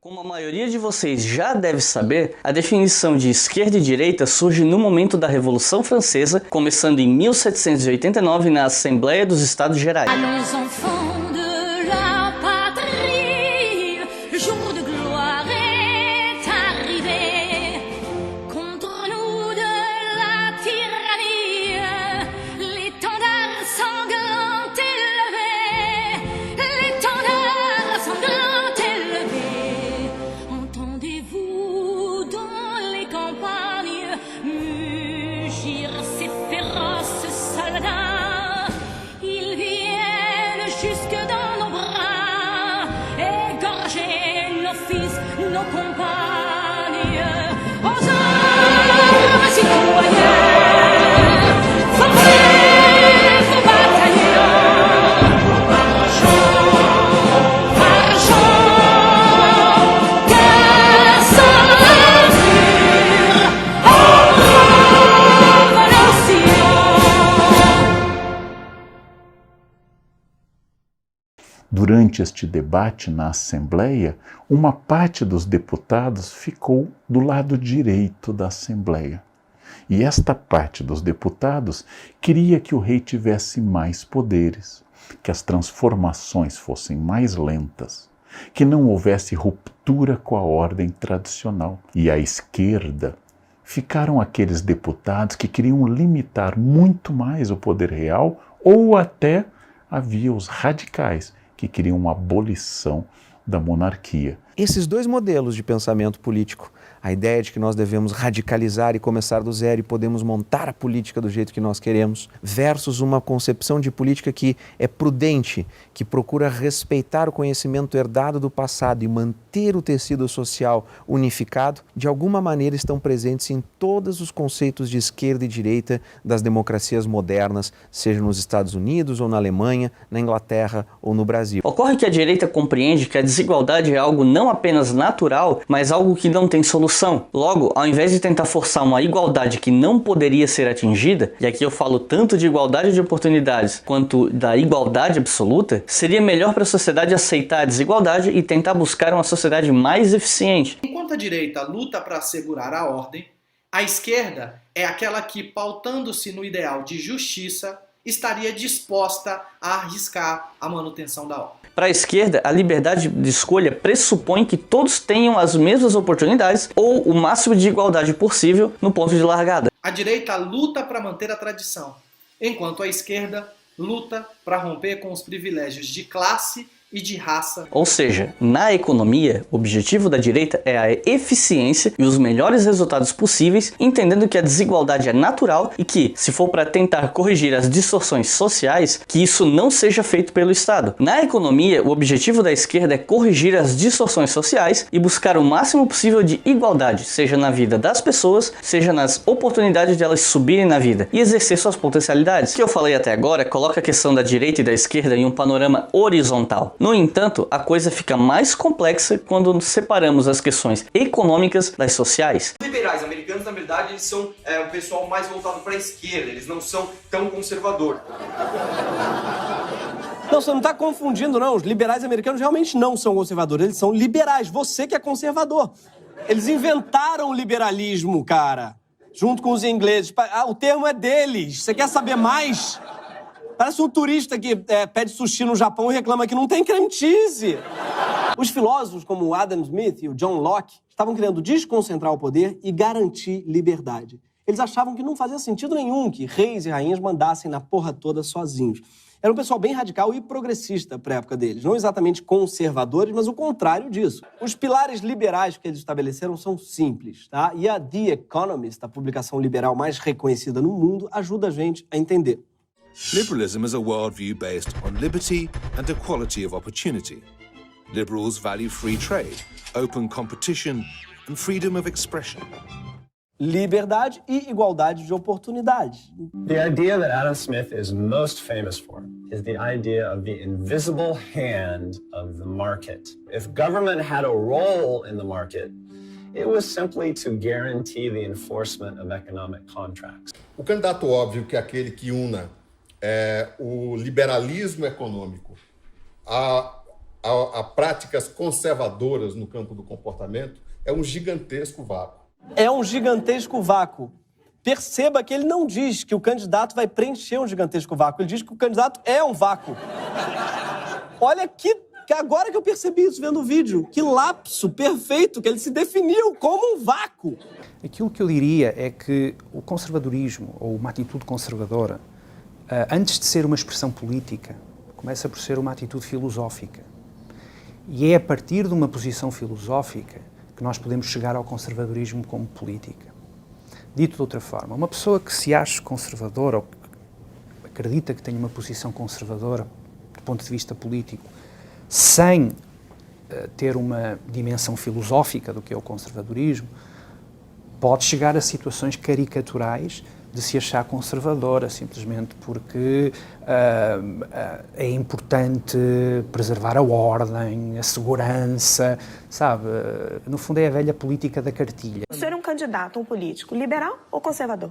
Como a maioria de vocês já deve saber, a definição de esquerda e direita surge no momento da Revolução Francesa, começando em 1789 na Assembleia dos Estados Gerais. Allons enfants de la patrie, le jour de gloire est arrivé. Contre nous de la tyrannie, l'étendard sanglant élevé, l'étendard sanglant élevé. Entendez-vous dans les campagnes mugir ces féroces soldats? Ils viennent jusque dans nos bras, égorger nos fils, nos compagnes. Aux armes, citoyens, forcez vos bataillons. Marchons, marchons, cœur sans ceinture, en révolution. Durante este debate na Assembleia, uma parte dos deputados ficou do lado direito da Assembleia. E esta parte dos deputados queria que o rei tivesse mais poderes, que as transformações fossem mais lentas, que não houvesse ruptura com a ordem tradicional. E à esquerda ficaram aqueles deputados que queriam limitar muito mais o poder real, ou até havia os radicais que queriam uma abolição da monarquia. Esses dois modelos de pensamento político, a ideia de que nós devemos radicalizar e começar do zero e podemos montar a política do jeito que nós queremos, versus uma concepção de política que é prudente, que procura respeitar o conhecimento herdado do passado e manter o tecido social unificado, de alguma maneira estão presentes em todos os conceitos de esquerda e direita das democracias modernas, seja nos Estados Unidos ou na Alemanha, na Inglaterra ou no Brasil. Ocorre que a direita compreende que a desigualdade é algo não apenas natural, mas algo que não tem solução. Logo, ao invés de tentar forçar uma igualdade que não poderia ser atingida, e aqui eu falo tanto de igualdade de oportunidades quanto da igualdade absoluta, seria melhor para a sociedade aceitar a desigualdade e tentar buscar uma sociedade mais eficiente. Enquanto a direita luta para assegurar a ordem, a esquerda é aquela que, pautando-se no ideal de justiça, estaria disposta a arriscar a manutenção da ordem. Para a esquerda, a liberdade de escolha pressupõe que todos tenham as mesmas oportunidades ou o máximo de igualdade possível no ponto de largada. A direita luta para manter a tradição, enquanto a esquerda luta para romper com os privilégios de classe e de raça. Ou seja, na economia, o objetivo da direita é a eficiência e os melhores resultados possíveis, entendendo que a desigualdade é natural e que, se for para tentar corrigir as distorções sociais, que isso não seja feito pelo Estado. Na economia, o objetivo da esquerda é corrigir as distorções sociais e buscar o máximo possível de igualdade, seja na vida das pessoas, seja nas oportunidades de elas subirem na vida e exercer suas potencialidades. O que eu falei até agora coloca a questão da direita e da esquerda em um panorama horizontal. No entanto, a coisa fica mais complexa quando separamos as questões econômicas das sociais. Os liberais americanos, na verdade, eles são um pessoal mais voltado para a esquerda, eles não são tão conservadores. Não, você não está confundindo, não. Os liberais americanos realmente não são conservadores, eles são liberais. Você que é conservador. Eles inventaram o liberalismo, cara, junto com os ingleses. O termo é deles. Você quer saber mais? Parece um turista que pede sushi no Japão e reclama que não tem cream cheese. Os filósofos como o Adam Smith e o John Locke estavam querendo desconcentrar o poder e garantir liberdade. Eles achavam que não fazia sentido nenhum que reis e rainhas mandassem na porra toda sozinhos. Era um pessoal bem radical e progressista para a época deles. Não exatamente conservadores, mas o contrário disso. Os pilares liberais que eles estabeleceram são simples, tá? E a The Economist, a publicação liberal mais reconhecida no mundo, ajuda a gente a entender. Liberalism is a worldview based on liberty and equality of opportunity. Liberals value free trade, open competition, and freedom of expression. Liberdade e igualdade de oportunidades. The idea that Adam Smith is most famous for is the idea of the invisible hand of the market. If government had a role in the market, it was simply to guarantee the enforcement of economic contracts. O candidato óbvio que é aquele que una o liberalismo econômico a práticas conservadoras no campo do comportamento, é um gigantesco vácuo. É um gigantesco vácuo. Perceba que ele não diz que o candidato vai preencher um gigantesco vácuo, ele diz que o candidato é um vácuo. Olha que agora que eu percebi isso vendo o vídeo, que lapso perfeito, que ele se definiu como um vácuo. Aquilo que eu diria é que o conservadorismo, ou uma atitude conservadora, antes de ser uma expressão política, começa por ser uma atitude filosófica. E é a partir de uma posição filosófica que nós podemos chegar ao conservadorismo como política. Dito de outra forma, uma pessoa que se acha conservadora ou que acredita que tem uma posição conservadora do ponto de vista político, sem ter uma dimensão filosófica do que é o conservadorismo, pode chegar a situações caricaturais de se achar conservadora, simplesmente porque é importante preservar a ordem, a segurança, sabe? No fundo é a velha política da cartilha. O senhor é um candidato, um político, liberal ou conservador?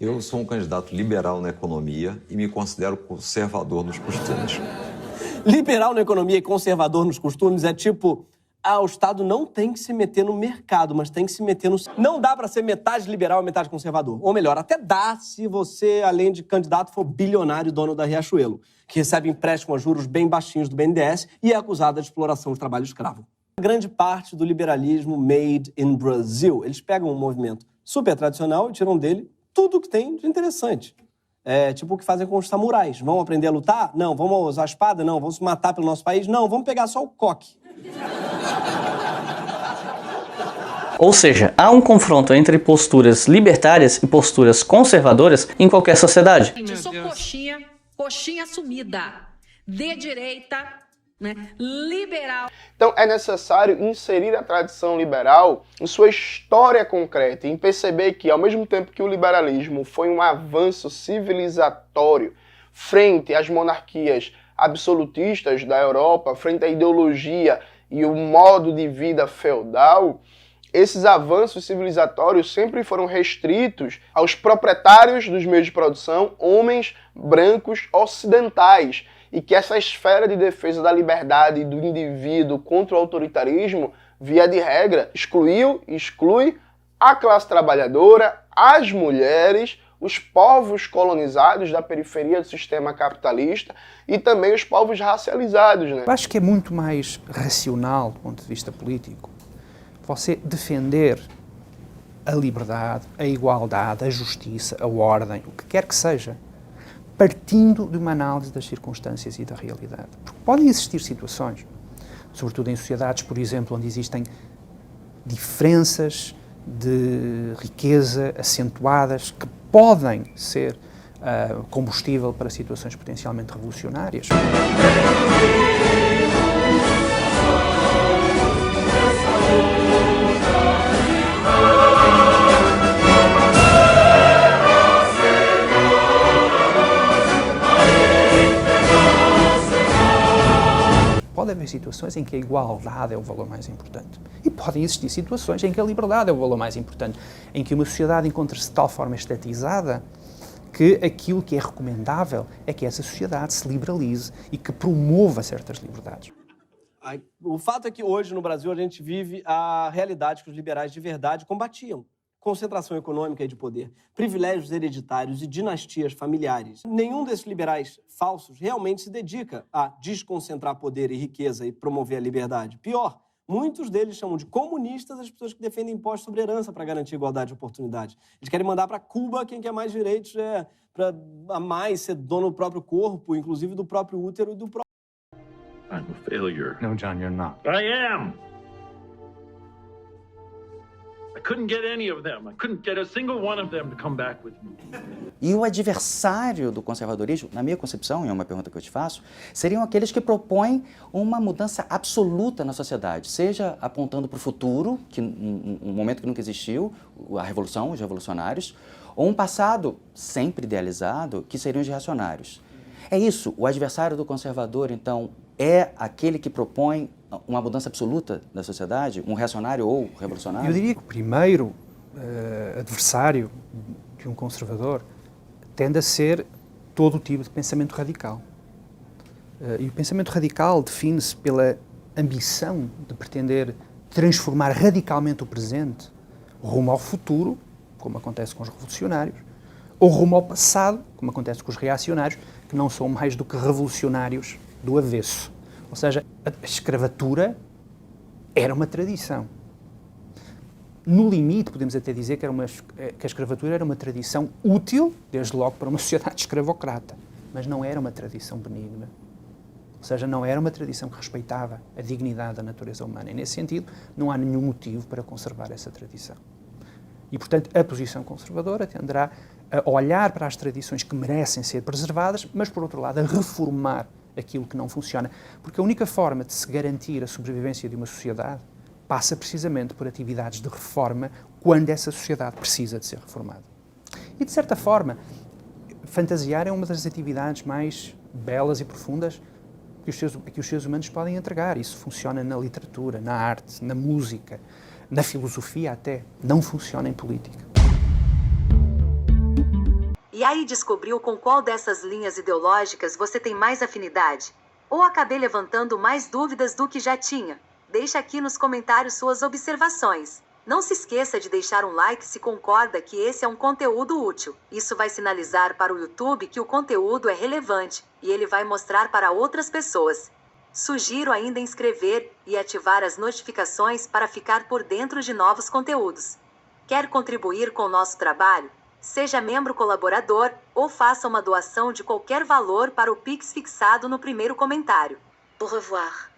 Eu sou um candidato liberal na economia e me considero conservador nos costumes. Liberal na economia e conservador nos costumes é tipo... o Estado não tem que se meter no mercado, mas tem que se meter no... Não dá para ser metade liberal e metade conservador. Ou melhor, até dá se você, além de candidato, for bilionário dono da Riachuelo, que recebe empréstimo a juros bem baixinhos do BNDES e é acusado de exploração de trabalho escravo. Grande parte do liberalismo made in Brazil. Eles pegam um movimento super tradicional e tiram dele tudo que tem de interessante. É tipo o que fazem com os samurais. Vão aprender a lutar? Não. Vamos usar a espada? Não. Vamos se matar pelo nosso país? Não. Vamos pegar só o coque. Ou seja, há um confronto entre posturas libertárias e posturas conservadoras em qualquer sociedade. Eu sou coxinha assumida, de direita, né, liberal. Então é necessário inserir a tradição liberal em sua história concreta e perceber que, ao mesmo tempo que o liberalismo foi um avanço civilizatório frente às monarquias absolutistas da Europa, frente à ideologia e o modo de vida feudal, esses avanços civilizatórios sempre foram restritos aos proprietários dos meios de produção, homens brancos ocidentais, e que essa esfera de defesa da liberdade do indivíduo contra o autoritarismo, via de regra, exclui a classe trabalhadora, as mulheres, os povos colonizados da periferia do sistema capitalista e também os povos racializados, né? Eu acho que é muito mais racional, do ponto de vista político, você defender a liberdade, a igualdade, a justiça, a ordem, o que quer que seja, partindo de uma análise das circunstâncias e da realidade. Porque podem existir situações, sobretudo em sociedades, por exemplo, onde existem diferenças de riqueza acentuadas que podem ser combustível para situações potencialmente revolucionárias. Pode haver situações em que a igualdade é o valor mais importante. E podem existir situações em que a liberdade é o valor mais importante. Em que uma sociedade encontra-se de tal forma estatizada que aquilo que é recomendável é que essa sociedade se liberalize e que promova certas liberdades. O fato é que hoje no Brasil a gente vive a realidade que os liberais de verdade combatiam. Concentração econômica e de poder, privilégios hereditários e dinastias familiares. Nenhum desses liberais falsos realmente se dedica a desconcentrar poder e riqueza e promover a liberdade. Pior, muitos deles chamam de comunistas as pessoas que defendem impostos sobre herança para garantir igualdade de oportunidade. Eles querem mandar para Cuba quem quer mais direitos para amar e ser dono do próprio corpo, inclusive do próprio útero e do próprio... I'm a failure. No, John, you're not. I am. I couldn't get any of them. I couldn't get a single one of them to come back with me. E o adversário do conservadorismo, na minha concepção, e é uma pergunta que eu te faço, seriam aqueles que propõem uma mudança absoluta na sociedade, seja apontando para o futuro, que um momento que nunca existiu, a revolução, os revolucionários, ou um passado sempre idealizado, que seriam os reacionários. É isso, o adversário do conservador, então, é aquele que propõe uma mudança absoluta da sociedade, um reacionário ou revolucionário? Eu diria que o primeiro adversário de um conservador tende a ser todo o tipo de pensamento radical. E o pensamento radical define-se pela ambição de pretender transformar radicalmente o presente rumo ao futuro, como acontece com os revolucionários, ou rumo ao passado, como acontece com os reacionários, que não são mais do que revolucionários do avesso. Ou seja, a escravatura era uma tradição. No limite, podemos até dizer que a escravatura era uma tradição útil, desde logo para uma sociedade escravocrata, mas não era uma tradição benigna. Ou seja, não era uma tradição que respeitava a dignidade da natureza humana. E, nesse sentido, não há nenhum motivo para conservar essa tradição. E, portanto, a posição conservadora tenderá a olhar para as tradições que merecem ser preservadas, mas, por outro lado, a reformar aquilo que não funciona. Porque a única forma de se garantir a sobrevivência de uma sociedade passa precisamente por atividades de reforma quando essa sociedade precisa de ser reformada. E, de certa forma, fantasiar é uma das atividades mais belas e profundas que os seres humanos podem entregar. Isso funciona na literatura, na arte, na música, na filosofia até. Não funciona em política. E aí descobriu com qual dessas linhas ideológicas você tem mais afinidade? Ou acabei levantando mais dúvidas do que já tinha? Deixa aqui nos comentários suas observações. Não se esqueça de deixar um like se concorda que esse é um conteúdo útil. Isso vai sinalizar para o YouTube que o conteúdo é relevante e ele vai mostrar para outras pessoas. Sugiro ainda inscrever e ativar as notificações para ficar por dentro de novos conteúdos. Quer contribuir com o nosso trabalho? Seja membro colaborador ou faça uma doação de qualquer valor para o Pix fixado no primeiro comentário. Au revoir.